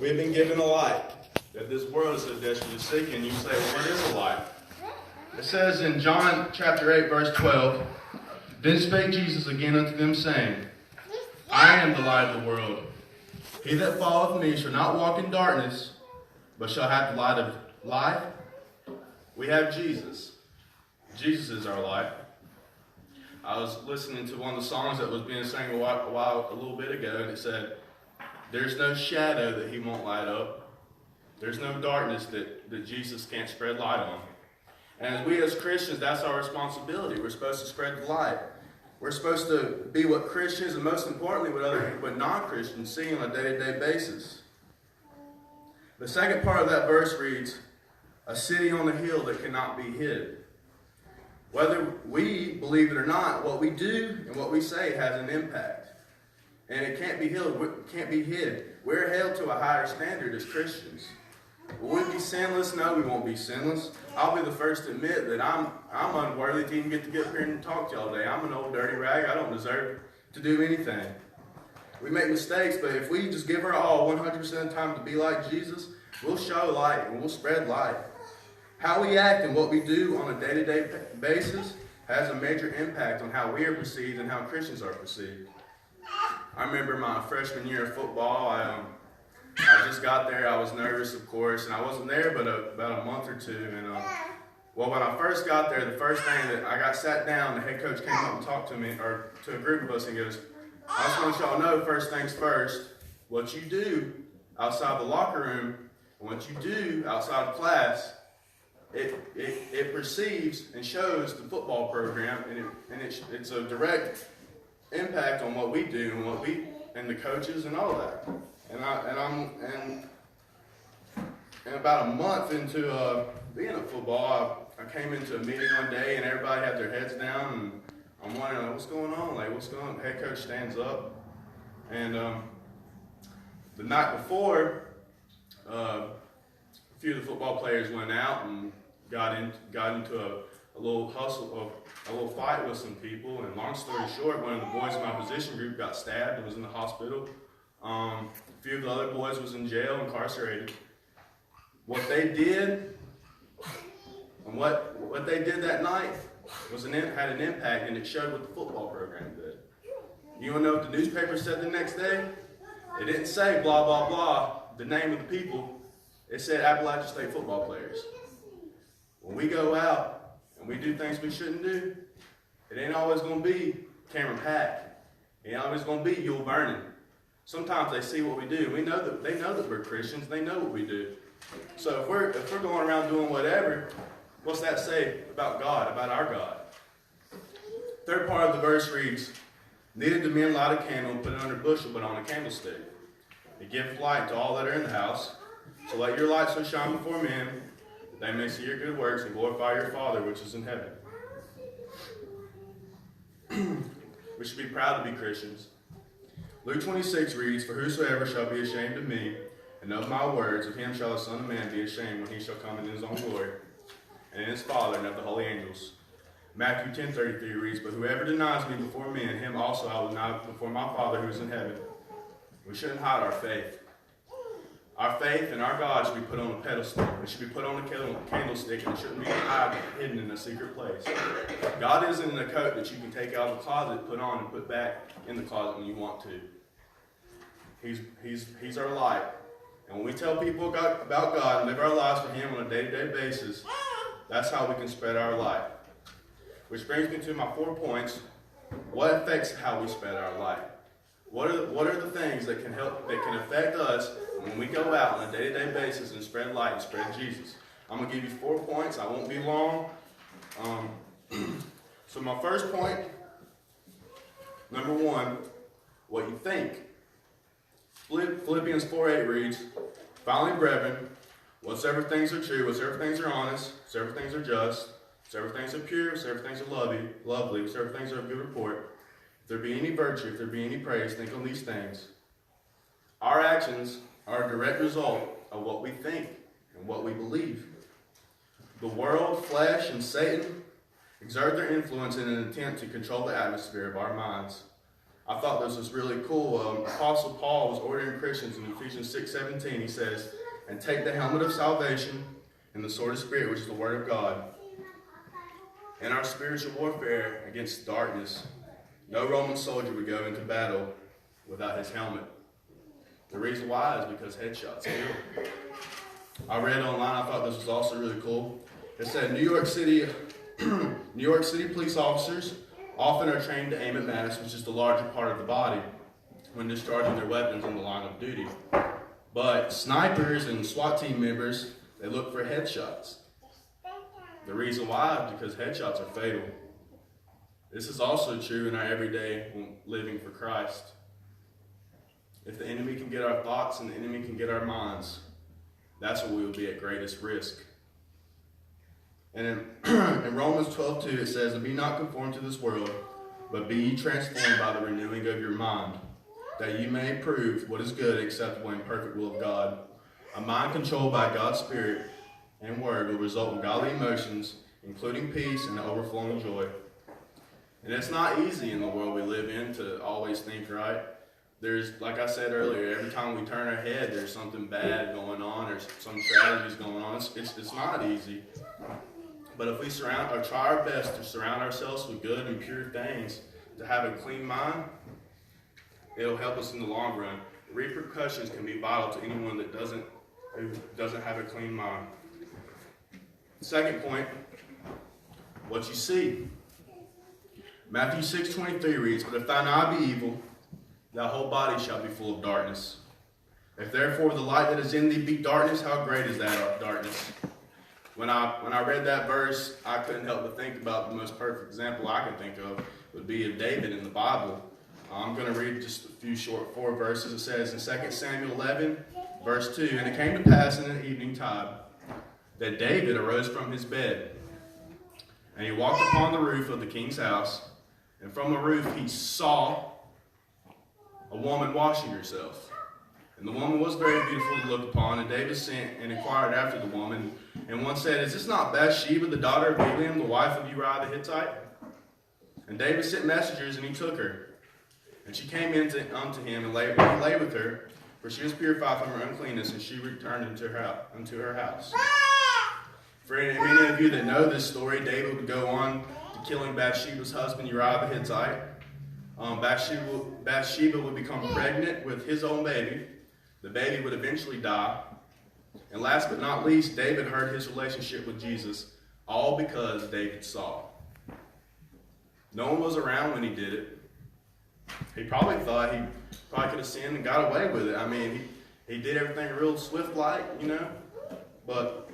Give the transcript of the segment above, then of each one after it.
We have been given a light that this world is so desperately seeking. You say, well, what is a light? It says in John chapter 8, verse 12, Then spake Jesus again unto them, saying, I am the light of the world. He that followeth me shall not walk in darkness, but shall have the light of life. We have Jesus. Jesus is our light. I was listening to one of the songs that was being sang a little bit ago, and it said, there's no shadow that he won't light up. There's no darkness that Jesus can't spread light on. And as we as Christians, that's our responsibility. We're supposed to spread the light. We're supposed to be what Christians, and most importantly, what non-Christians see on a day-to-day basis. The second part of that verse reads, a city on a hill that cannot be hid. Whether we believe it or not, what we do and what we say has an impact. And it can't be hid. We're held to a higher standard as Christians. Will we be sinless? No, we won't be sinless. I'll be the first to admit that I'm unworthy to even get up here and talk to y'all today. I'm an old dirty rag. I don't deserve to do anything. We make mistakes, but if we just give our all 100% of the time to be like Jesus, we'll show light and we'll spread light. How we act and what we do on a day-to-day basis has a major impact on how we are perceived and how Christians are perceived. I remember my freshman year of football, I just got there. I was nervous, of course, and I wasn't there but about a month or two. And well, when I first got there, the first thing that I got sat down, the head coach came up and talked to me, or to a group of us, and goes, I just want y'all to know, first things first, what you do outside the locker room and what you do outside of class, it perceives and shows the football program, and it's a direct impact on what we do and the coaches and all that. And about a month into being at football, I came into a meeting one day and everybody had their heads down, and I'm wondering, what's going on? What's going on? The head coach stands up, and the night before, a few of the football players went out and got into a little hustle, a little fight with some people. And long story short, one of the boys in my position group got stabbed and was in the hospital. A few of the other boys was in jail, incarcerated. What they did, and what they did that night had an impact, and it showed what the football program did. You want to know what the newspaper said the next day? It didn't say blah, blah, blah, the name of the people. It said Appalachian State football players. When we go out and we do things we shouldn't do, it ain't always going to be Cameron Pack. It ain't always going to be Yule Vernon. Sometimes they see what we do. They know that we're Christians. They know what we do. So if we're going around doing whatever, what's that say about God, about our God? Third part of the verse reads, Neither do men light a candle and put it under a bushel, but on a candlestick. It giveth light to all that are in the house. So let your light so shine before men, that they may see your good works and glorify your Father which is in heaven. We should be proud to be Christians. Luke 26 reads, For whosoever shall be ashamed of me and of my words, of him shall the Son of Man be ashamed when he shall come in his own glory, and in his Father and of the holy angels. Matthew 10:33 reads, But whoever denies me before men, him also I will deny before my Father who is in heaven. We shouldn't hide our faith. Our faith and our God should be put on a pedestal. It should be put on a candlestick, and it shouldn't be hidden in a secret place. God isn't in a coat that you can take out of the closet, put on, and put back in the closet when you want to. He's our light. And when we tell people about God and live our lives for Him on a day-to-day basis, that's how we can spread our light. Which brings me to my 4 points. What affects how we spread our light? What are the things that can affect us when we go out on a day-to-day basis and spread light and spread Jesus? I'm going to give you 4 points. I won't be long. So my first point, number 1, what you think. Philippians 4:8 reads, Finally, brethren, whatsoever things are true, whatsoever things are honest, whatsoever things are just, whatsoever things are pure, whatsoever things are lovely, whatsoever things are of good report, if there be any virtue, if there be any praise, think on these things. Our actions are a direct result of what we think and what we believe. The world, flesh, and Satan exert their influence in an attempt to control the atmosphere of our minds. I thought this was really cool. Apostle Paul was ordering Christians in Ephesians 6:17. He says, and take the helmet of salvation and the sword of Spirit, which is the Word of God. In our spiritual warfare against darkness, no Roman soldier would go into battle without his helmet. The reason why is because headshots kill. I read online, I thought this was also really cool. It said New York City police officers often are trained to aim at mass, which is the larger part of the body, when discharging their weapons in the line of duty. But snipers and SWAT team members, they look for headshots. The reason why is because headshots are fatal. This is also true in our everyday living for Christ. If the enemy can get our thoughts and the enemy can get our minds, that's where we will be at greatest risk. And in Romans 12:2 it says, and be not conformed to this world, but be ye transformed by the renewing of your mind, that you may prove what is good, acceptable, and perfect will of God. A mind controlled by God's Spirit and Word will result in godly emotions, including peace and overflowing joy. And it's not easy in the world we live in to always think right. There's, like I said earlier, every time we turn our head, there's something bad going on, there's some tragedies going on. It's not easy. But if we try our best to surround ourselves with good and pure things, to have a clean mind, it'll help us in the long run. The repercussions can be vital to anyone who doesn't have a clean mind. Second point, what you see. Matthew 6:23 reads, but if thine eye be evil, thy whole body shall be full of darkness. If therefore the light that is in thee be darkness, how great is that darkness? When I read that verse, I couldn't help but think about the most perfect example I can think of would be of David in the Bible. I'm going to read just a few short 4 verses. It says in 2 Samuel 11, verse 2, and it came to pass in the evening tide that David arose from his bed, and he walked upon the roof of the king's house, and from the roof he saw a woman washing herself. And the woman was very beautiful to look upon, and David sent and inquired after the woman. And one said, is this not Bathsheba, the daughter of Eliam, the wife of Uriah the Hittite? And David sent messengers, and he took her. And she came in unto him, and he lay with her, for she was purified from her uncleanness, and she returned unto her house. For many of you that know this story, David would go on to killing Bathsheba's husband, Uriah the Hittite. Bathsheba would become pregnant with his own baby. The baby would eventually die. And last but not least, David heard his relationship with Jesus, all because David saw. No one was around when he did it. He probably thought he could have sinned and got away with it. I mean, he did everything real swift-like, but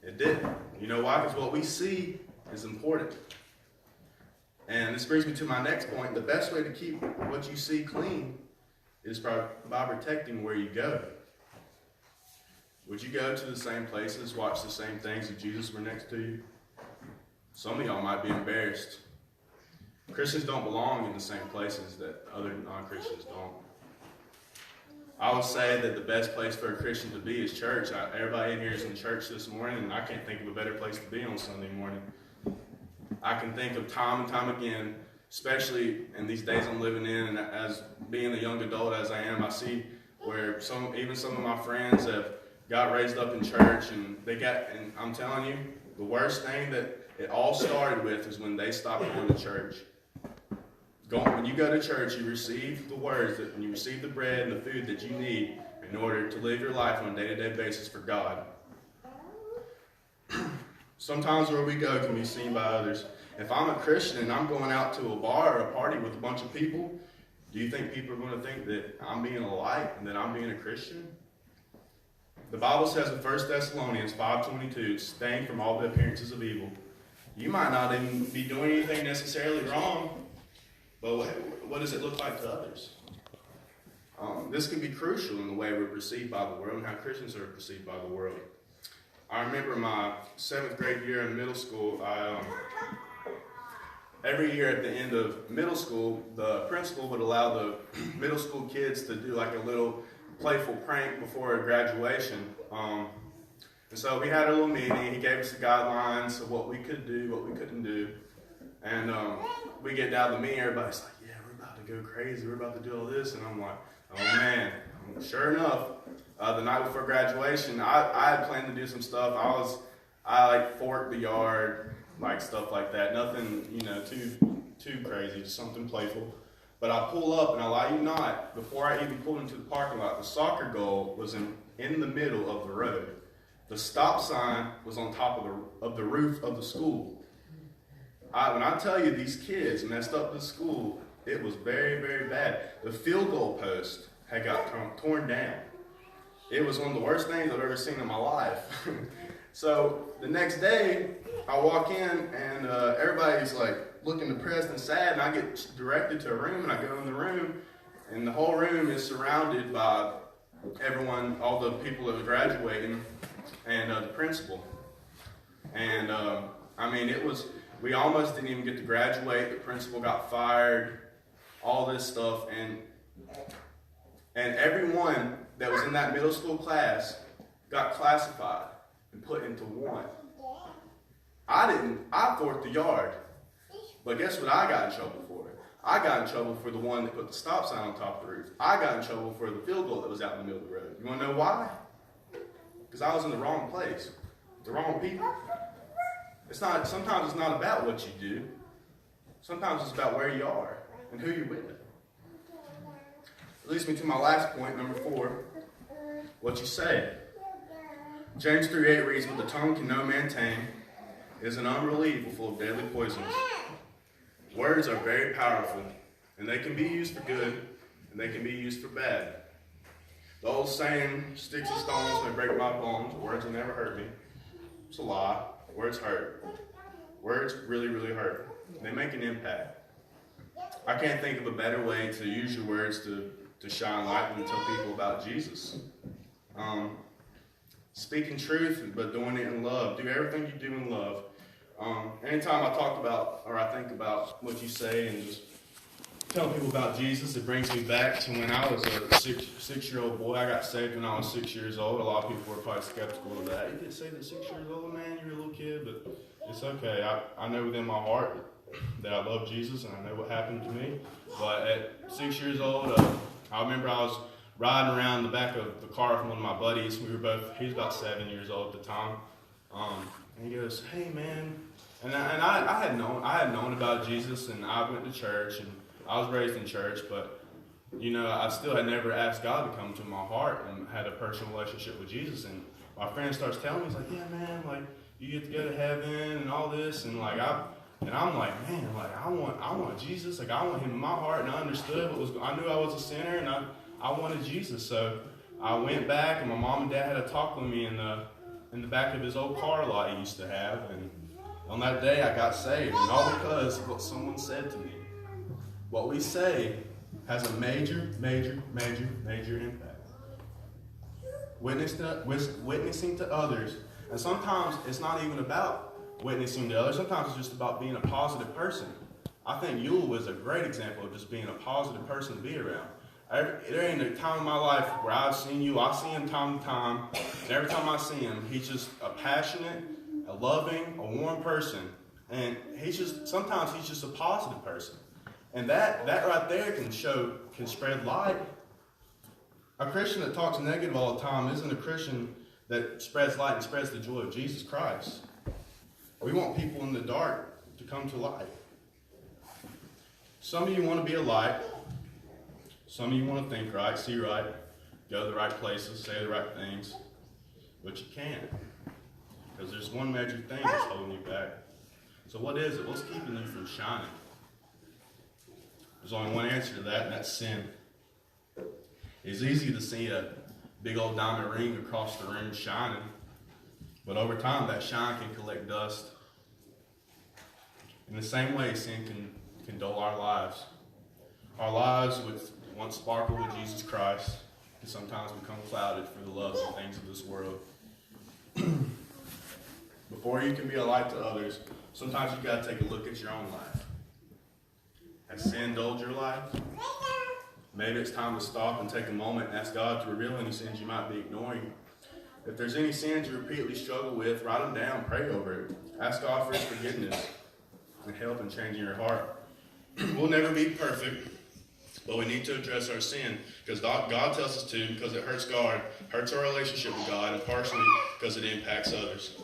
it didn't. You know why? Because what we see is important. And this brings me to my next point. The best way to keep what you see clean is by protecting where you go. Would you go to the same places, watch the same things if Jesus were next to you? Some of y'all might be embarrassed. Christians don't belong in the same places that other non-Christians don't. I would say that the best place for a Christian to be is church. Everybody in here is in church this morning, and I can't think of a better place to be on Sunday morning. I can think of time and time again, especially in these days I'm living in, and as being a young adult as I am, I see where even some of my friends have got raised up in church, and I'm telling you, the worst thing that it all started with is when they stopped going to church. When you go to church, you receive the words, and you receive the bread and the food that you need in order to live your life on a day-to-day basis for God. Sometimes where we go can be seen by others. If I'm a Christian and I'm going out to a bar or a party with a bunch of people, do you think people are going to think that I'm being a light and that I'm being a Christian? The Bible says in 1 Thessalonians 5:22, abstain from all the appearances of evil. You might not even be doing anything necessarily wrong, but what does it look like to others? This can be crucial in the way we're perceived by the world and how Christians are perceived by the world. I remember my 7th grade year in middle school, every year at the end of middle school, the principal would allow the middle school kids to do like a little playful prank before graduation. And so we had a little meeting. He gave us the guidelines of what we could do, what we couldn't do. And we get down to the meeting, everybody's like, yeah, we're about to to go crazy. We're about to do all this. And I'm like, oh man. Sure enough, the night before graduation, I had planned to do some stuff. I like forked the yard, like stuff like that. Nothing, too crazy, just something playful. But I pull up, and I lie you not, before I even pulled into the parking lot, the soccer goal was in the middle of the road. The stop sign was on top of the roof of the school. When I tell you these kids messed up the school, it was very, very bad. The field goal post had got torn down. It was one of the worst things I've ever seen in my life. So the next day, I walk in, and everybody's like looking depressed and sad, and I get directed to a room, and I go in the room, and the whole room is surrounded by everyone, all the people that were graduating, and the principal. And we almost didn't even get to graduate. The principal got fired, all this stuff, and everyone that was in that middle school class got classified and put into one. I forked the yard. But guess what I got in trouble for? I got in trouble for the one that put the stop sign on top of the roof. I got in trouble for the field goal that was out in the middle of the road. You want to know why? Because I was in the wrong place. The wrong people. Sometimes it's not about what you do. Sometimes it's about where you are and who you're with. It leads me to my last point, number 4. What you say. James 3:8 reads, "But the tongue can no man tame. It is an unruly evil full of deadly poisons." Words are very powerful, and they can be used for good, and they can be used for bad. The old saying, "Sticks and stones may break my bones, words will never hurt me." It's a lie. Words hurt. Words really, really hurt. They make an impact. I can't think of a better way to use your words to shine light than to tell people about Jesus. Speaking truth, but doing it in love. Do everything you do in love. Anytime I talk about, or I think about what you say and just tell people about Jesus, it brings me back to when I was a six-year-old boy. I got saved when I was 6 years old. A lot of people were probably skeptical of that. You get saved at 6 years old, man? You're a little kid, but it's okay. I know within my heart that I love Jesus, and I know what happened to me. But at 6 years old, I remember I was riding around the back of the car from one of my buddies. He was about 7 years old at the time. And he goes, "Hey, man," and I had known about Jesus, and I went to church, and I was raised in church, but I still had never asked God to come to my heart and had a personal relationship with Jesus. And my friend starts telling me, he's like, "Yeah, man, like you get to go to heaven and all this," and I'm like, man, like I want Jesus, like I want Him in my heart, and I understood I knew I was a sinner, and I wanted Jesus. So I went back, and my mom and dad had a talk with me in the back of his old car lot he used to have, and on that day I got saved, and all because of what someone said to me. What we say has a major, major, major, major impact. Witnessing to others, and sometimes it's not even about witnessing to others, sometimes it's just about being a positive person. I think Yule was a great example of just being a positive person to be around. There ain't a time in my life where I've seen you. I see him time to time, and every time I see him, he's just a passionate, a loving, a warm person, and sometimes he's just a positive person, and that right there can spread light. A Christian that talks negative all the time isn't a Christian that spreads light and spreads the joy of Jesus Christ. We want people in the dark to come to light. Some of you want to be a light. Some of you want to think right, see right, go to the right places, say the right things, but you can't, because there's one major thing that's holding you back. So what is it? What's keeping you from shining? There's only one answer to that, and that's sin. It's easy to see a big old diamond ring across the room shining, but over time that shine can collect dust. In the same way, sin can dull our lives. Our lives, which once sparkled with Jesus Christ, can sometimes become clouded for the loves and things of this world. Before you can be a light to others, sometimes you've got to take a look at your own life. Has sin dulled your life? Maybe it's time to stop and take a moment and ask God to reveal any sins you might be ignoring. If there's any sins you repeatedly struggle with, write them down, pray over it. Ask God for His forgiveness and help in changing your heart. We'll never be perfect. But we need to address our sin because God tells us to, because it hurts God, hurts our relationship with God, and partially because it impacts others.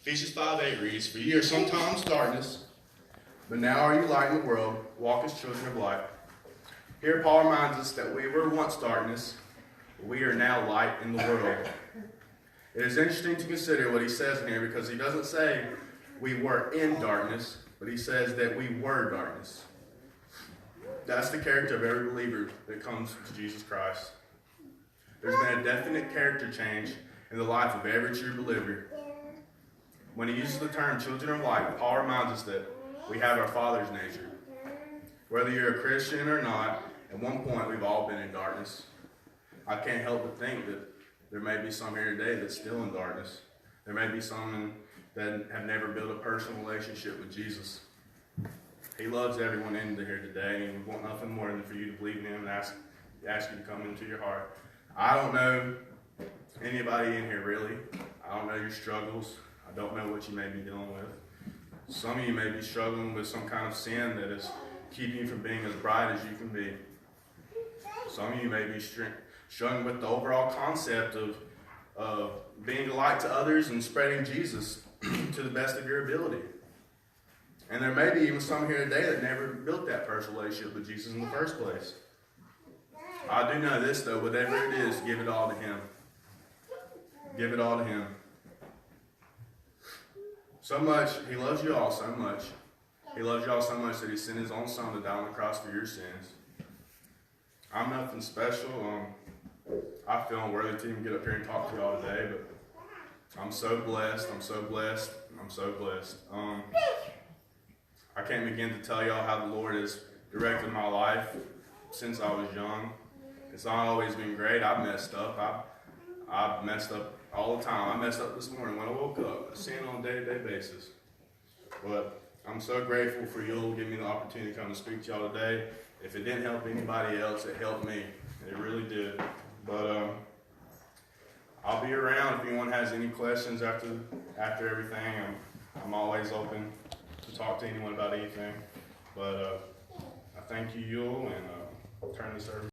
Ephesians 5:8 reads, "For ye are sometimes darkness, but now are you light in the world. Walk as children of light." Here Paul reminds us that we were once darkness, but we are now light in the world. It is interesting to consider what he says in here because he doesn't say we were in darkness, but he says that we were darkness. That's the character of every believer that comes to Jesus Christ. There's been a definite character change in the life of every true believer. When he uses the term children of light, Paul reminds us that we have our Father's nature. Whether you're a Christian or not, at one point we've all been in darkness. I can't help but think that there may be some here today that's still in darkness. There may be some that have never built a personal relationship with Jesus. He loves everyone in here today, and we want nothing more than for you to believe in him and ask you to come into your heart. I don't know anybody in here really. I don't know your struggles. I don't know what you may be dealing with. Some of you may be struggling with some kind of sin that is keeping you from being as bright as you can be. Some of you may be struggling with the overall concept of being a light to others and spreading Jesus to the best of your ability. And there may be even some here today that never built that personal relationship with Jesus in the first place. I do know this though, whatever it is, give it all to him. Give it all to him. So much, he loves you all so much. He loves you all so much that he sent his own son to die on the cross for your sins. I'm nothing special. I feel unworthy to even get up here and talk to you all today, but I'm so blessed. I'm so blessed. I'm so blessed. I can't begin to tell y'all how the Lord has directed my life since I was young. It's not always been great. I've messed up. I've messed up all the time. I messed up this morning when I woke up. I sin on a day-to-day basis. But I'm so grateful for you giving me the opportunity to come and speak to y'all today. If it didn't help anybody else, it helped me. It really did. But I'll be around if anyone has any questions after everything. I'm always open to talk to anyone about anything. But I thank you, Yule, and I'll turn this over.